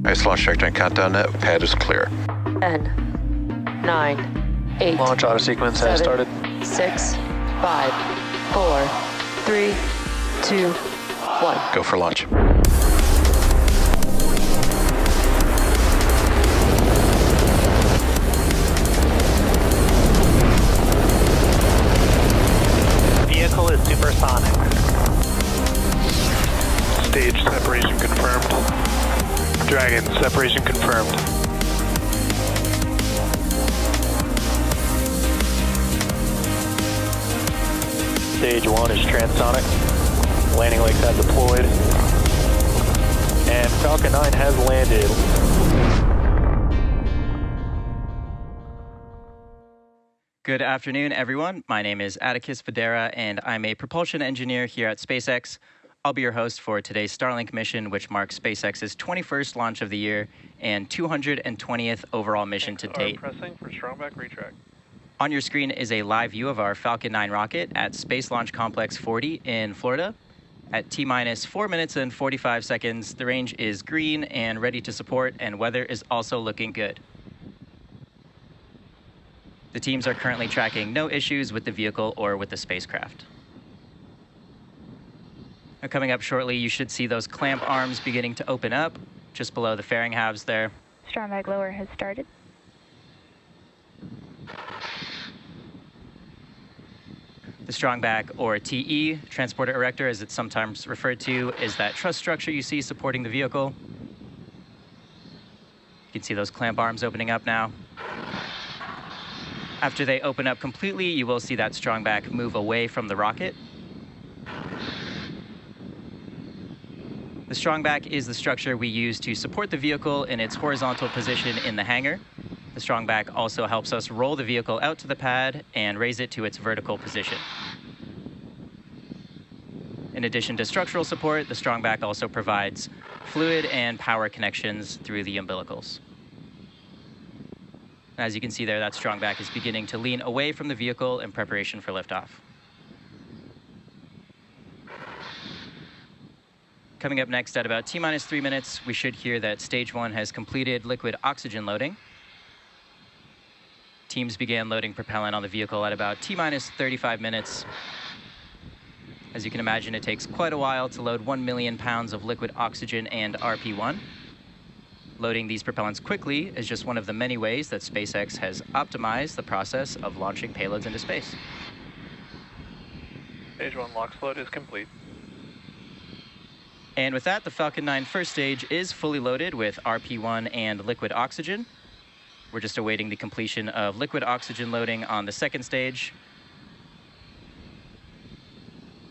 Nice launch trajectory and countdown net. Pad is clear. 10, 9, 8. Launch auto sequence has started. 6, 5, 4, 3, 2, 1. Go for launch. Vehicle is supersonic. Stage separation confirmed. Dragon, separation confirmed. Stage 1 is transonic. Landing legs have deployed. And Falcon 9 has landed. Good afternoon, everyone. My name is Atticus Federa, and I'm a propulsion engineer here at SpaceX. I'll be your host for today's Starlink mission, which marks SpaceX's 21st launch of the year and 220th overall mission to date. Pressing for strongback retract. On your screen is a live view of our Falcon 9 rocket at Space Launch Complex 40 in Florida. At T-minus 4 minutes and 45 seconds, the range is green and ready to support, and weather is also looking good. The teams are currently tracking no issues with the vehicle or with the spacecraft. Now, coming up shortly, you should see those clamp arms beginning to open up just below the fairing halves there. Strongback lower has started. The strongback, or TE, transporter erector as it's sometimes referred to, is that truss structure you see supporting the vehicle. You can see those clamp arms opening up now. After they open up completely, you will see that strongback move away from the rocket. The strongback is the structure we use to support the vehicle in its horizontal position in the hangar. The strongback also helps us roll the vehicle out to the pad and raise it to its vertical position. In addition to structural support, the strongback also provides fluid and power connections through the umbilicals. As you can see there, that strongback is beginning to lean away from the vehicle in preparation for liftoff. Coming up next at about T-minus 3 minutes, we should hear that stage 1 has completed liquid oxygen loading. Teams began loading propellant on the vehicle at about T-minus 35 minutes. As you can imagine, it takes quite a while to load 1 million pounds of liquid oxygen and RP1. Loading these propellants quickly is just one of the many ways that SpaceX has optimized the process of launching payloads into space. Stage 1 LOX load is complete. And with that, the Falcon 9 first stage is fully loaded with RP1 and liquid oxygen. We're just awaiting the completion of liquid oxygen loading on the second stage.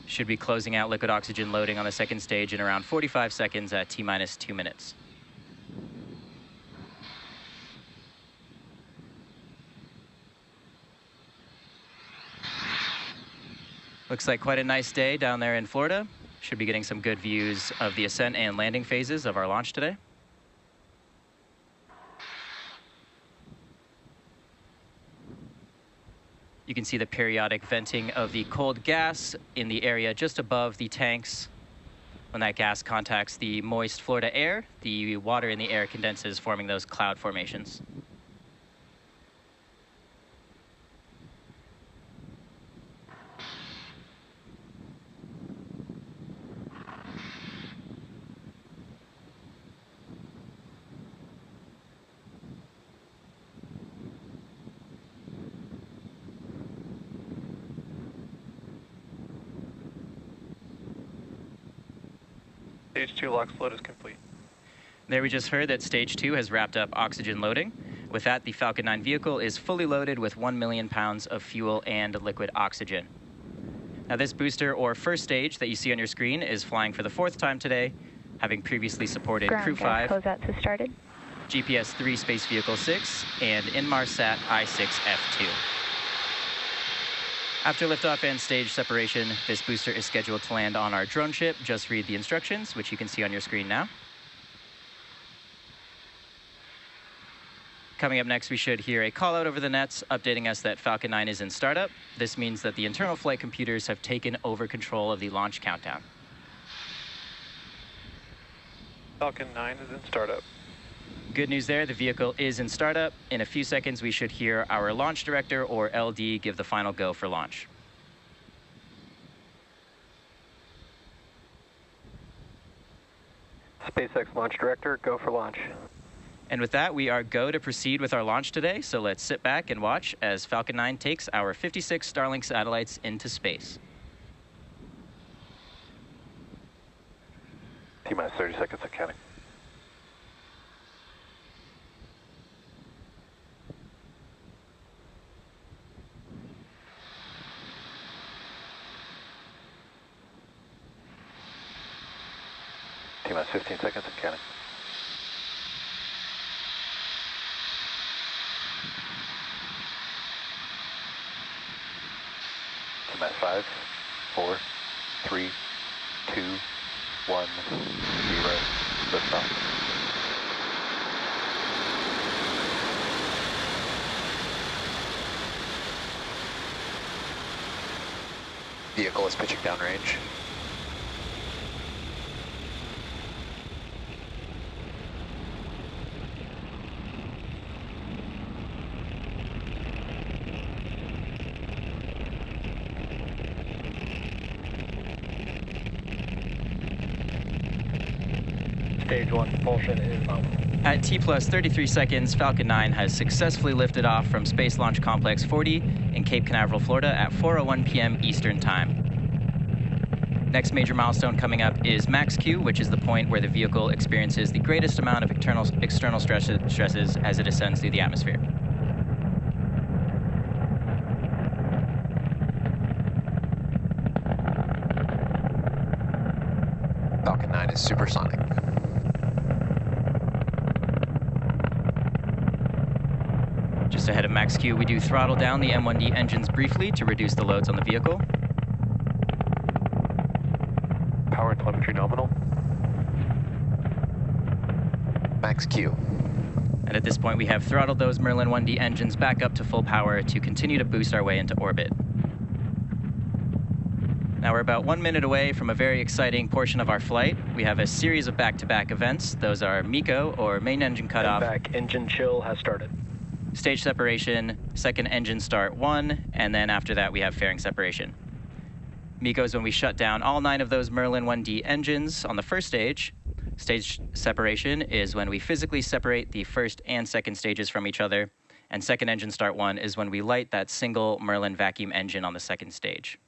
Should be closing out liquid oxygen loading on the second stage in around 45 seconds at T-minus 2 minutes. Looks like quite a nice day down there in Florida. Should be getting some good views of the ascent and landing phases of our launch today. You can see the periodic venting of the cold gas in the area just above the tanks. When that gas contacts the moist Florida air, the water in the air condenses, forming those cloud formations. Stage 2 LOX load is complete. There we just heard that stage 2 has wrapped up oxygen loading. With that, the Falcon 9 vehicle is fully loaded with 1 million pounds of fuel and liquid oxygen. Now this booster, or first stage, that you see on your screen is flying for the 4th time today, having previously supported Crew 5, Closeouts has started. GPS 3 Space Vehicle 6, and Inmarsat I-6F2. After liftoff and stage separation, this booster is scheduled to land on our drone ship. Just read the instructions, which you can see on your screen now. Coming up next, we should hear a call out over the nets updating us that Falcon 9 is in startup. This means that the internal flight computers have taken over control of the launch countdown. Falcon 9 is in startup. Good news there, the vehicle is in startup. In a few seconds, we should hear our launch director, or LD, give the final go for launch. SpaceX launch director, go for launch. And with that, we are go to proceed with our launch today. So let's sit back and watch as Falcon 9 takes our 56 Starlink satellites into space. T-minus 30 seconds of counting. T-minus 15 seconds of counting. T-minus 5, 4, 3, 2, 1, 0, liftoff. Vehicle is pitching downrange. Stage 1 propulsion is nominal. At T plus 33 seconds, Falcon 9 has successfully lifted off from Space Launch Complex 40 in Cape Canaveral, Florida at 4:01 p.m. Eastern Time. Next major milestone coming up is max Q, which is the point where the vehicle experiences the greatest amount of external stresses as it ascends through the atmosphere. Falcon 9 is supersonic. Just ahead of max Q, we do throttle down the M1D engines briefly to reduce the loads on the vehicle. Power and telemetry nominal. Max Q. And at this point, we have throttled those Merlin 1D engines back up to full power to continue to boost our way into orbit. Now we're about 1 minute away from a very exciting portion of our flight. We have a series of back-to-back events. Those are MECO, or main engine cutoff. Back engine chill has started. Stage separation, second engine start 1, and then after that we have fairing separation. MECO is when we shut down all 9 of those Merlin 1D engines on the first stage. Stage separation is when we physically separate the first and second stages from each other. And second engine start 1 is when we light that single Merlin vacuum engine on the second stage.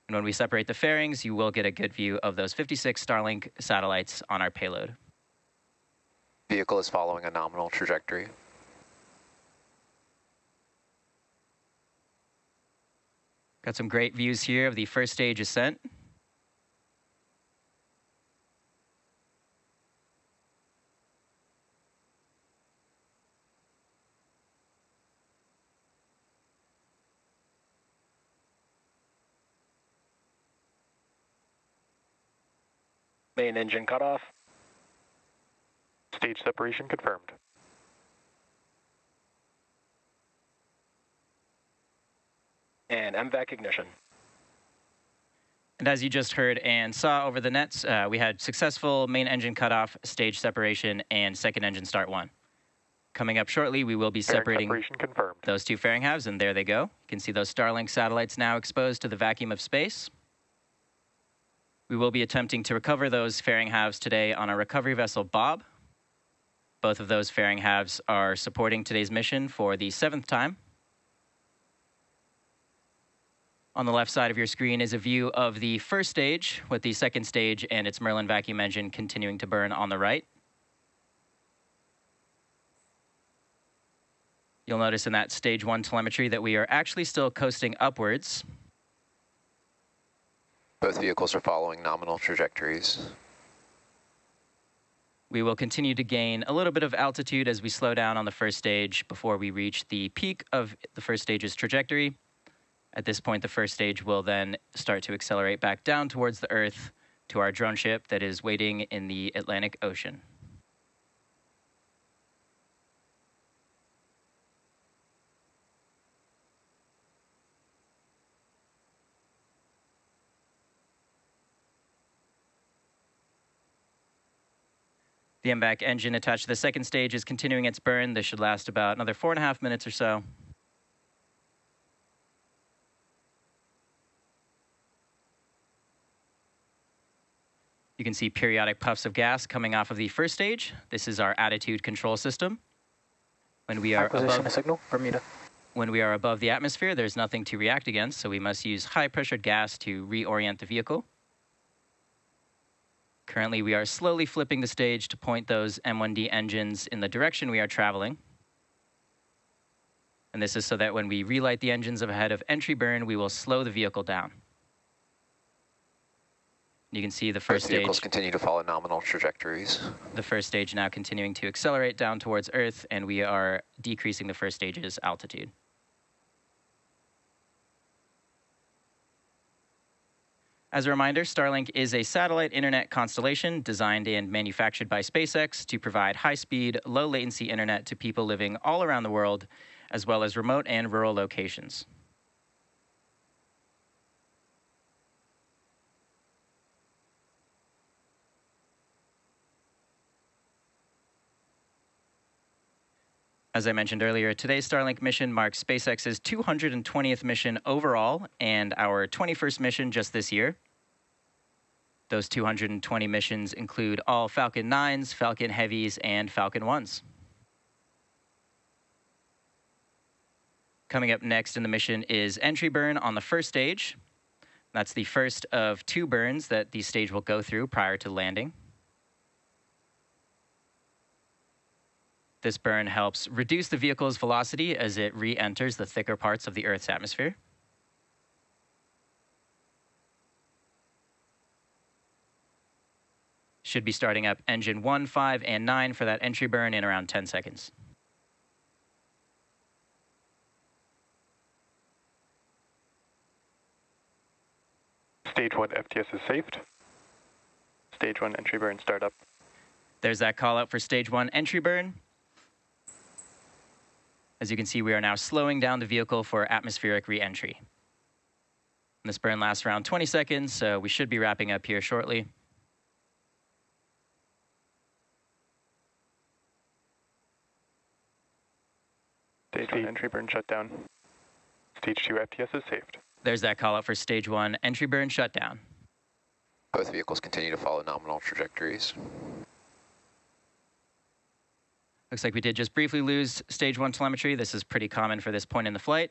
And when we separate the fairings, you will get a good view of those 56 Starlink satellites on our payload. Vehicle is following a nominal trajectory. Got some great views here of the first stage ascent. Main engine cutoff. Stage separation confirmed. And MVAC ignition. And as you just heard and saw over the nets, we had successful main engine cutoff, stage separation, and second engine start 1. Coming up shortly, we will be separating those 2 fairing halves, and there they go. You can see those Starlink satellites now exposed to the vacuum of space. We will be attempting to recover those fairing halves today on our recovery vessel, Bob. Both of those fairing halves are supporting today's mission for the 7th time. On the left side of your screen is a view of the first stage, with the second stage and its Merlin vacuum engine continuing to burn on the right. You'll notice in that stage 1 telemetry that we are actually still coasting upwards. Both vehicles are following nominal trajectories. We will continue to gain a little bit of altitude as we slow down on the first stage before we reach the peak of the first stage's trajectory. At this point, the first stage will then start to accelerate back down towards the Earth to our drone ship that is waiting in the Atlantic Ocean. The MVAC engine attached to the second stage is continuing its burn. This should last about another 4.5 minutes or so. You can see periodic puffs of gas coming off of the first stage. This is our attitude control system. When we are above signal, Bermuda. When we are above the atmosphere, there's nothing to react against, so we must use high-pressured gas to reorient the vehicle. Currently, we are slowly flipping the stage to point those M1D engines in the direction we are traveling. And this is so that when we relight the engines ahead of entry burn, we will slow the vehicle down. You can see the first Both vehicles stage. continue to follow nominal trajectories. The first stage now continuing to accelerate down towards Earth, and we are decreasing the first stage's altitude. As a reminder, Starlink is a satellite internet constellation designed and manufactured by SpaceX to provide high-speed, low-latency internet to people living all around the world, as well as remote and rural locations. As I mentioned earlier, today's Starlink mission marks SpaceX's 220th mission overall and our 21st mission just this year. Those 220 missions include all Falcon 9s, Falcon Heavies, and Falcon 1s. Coming up next in the mission is entry burn on the first stage. That's the first of 2 burns that the stage will go through prior to landing. This burn helps reduce the vehicle's velocity as it re-enters the thicker parts of the Earth's atmosphere. Should be starting up engine 1, 5, and 9 for that entry burn in around 10 seconds. Stage 1 FTS is saved. Stage 1 entry burn startup. There's that call out for stage 1 entry burn. As you can see, we are now slowing down the vehicle for atmospheric re-entry. This burn lasts around 20 seconds, so we should be wrapping up here shortly. Stage 1 entry burn shutdown. Stage 2 FTS is saved. There's that call out for stage 1 entry burn shutdown. Both vehicles continue to follow nominal trajectories. Looks like we did just briefly lose stage 1 telemetry. This is pretty common for this point in the flight.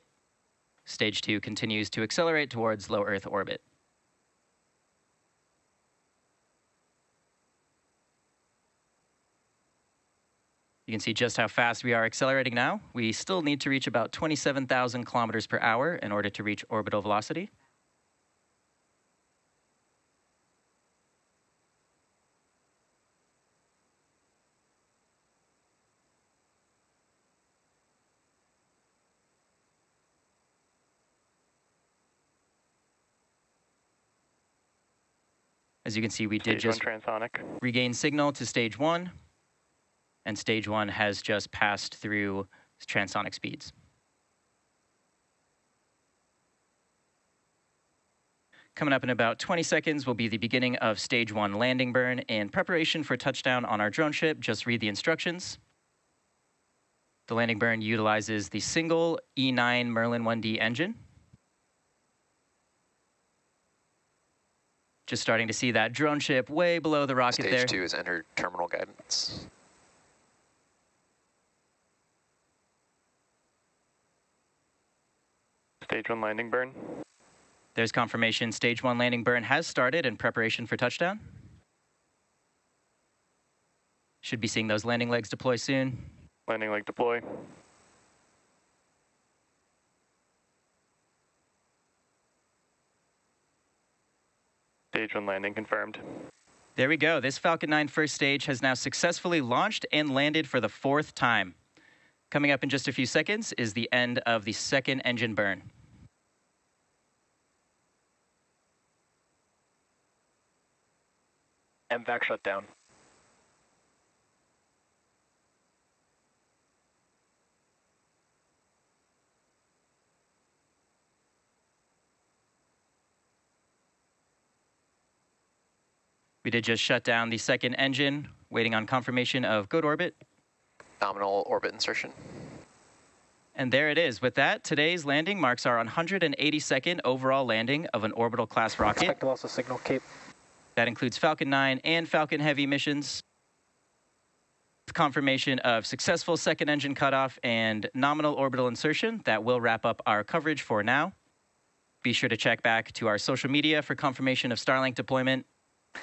Stage 2 continues to accelerate towards low Earth orbit. You can see just how fast we are accelerating now. We still need to reach about 27,000 kilometers per hour in order to reach orbital velocity. As you can see, we did just transonic. regain signal to stage 1, and stage 1 has just passed through transonic speeds. Coming up in about 20 seconds will be the beginning of stage 1 landing burn. In preparation for touchdown on our drone ship, just read the instructions. The landing burn utilizes the single E9 Merlin 1D engine. Just starting to see that drone ship way below the rocket there. Stage 2 has entered terminal guidance. Stage 1 landing burn. There's confirmation stage 1 landing burn has started in preparation for touchdown. Should be seeing those landing legs deploy soon. Landing leg deploy. Stage 1 landing confirmed. There we go. This Falcon 9 first stage has now successfully launched and landed for the 4th time. Coming up in just a few seconds is the end of the second engine burn. MVAC shutdown. We did just shut down the second engine waiting on confirmation of good orbit. Nominal orbit insertion. And there it is. With that, today's landing marks our 182nd overall landing of an orbital class rocket. Expect loss of signal, Cape. That includes Falcon 9 and Falcon Heavy missions. With confirmation of successful second engine cutoff and nominal orbital insertion, that will wrap up our coverage for now. Be sure to check back to our social media for confirmation of Starlink deployment.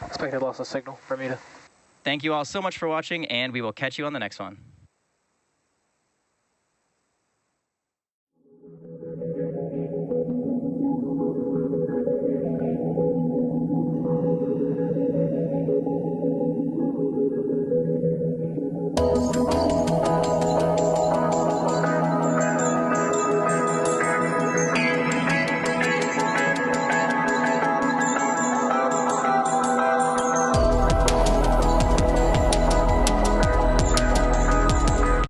Expected loss of signal, Bermuda. Thank you all so much for watching, and we will catch you on the next one.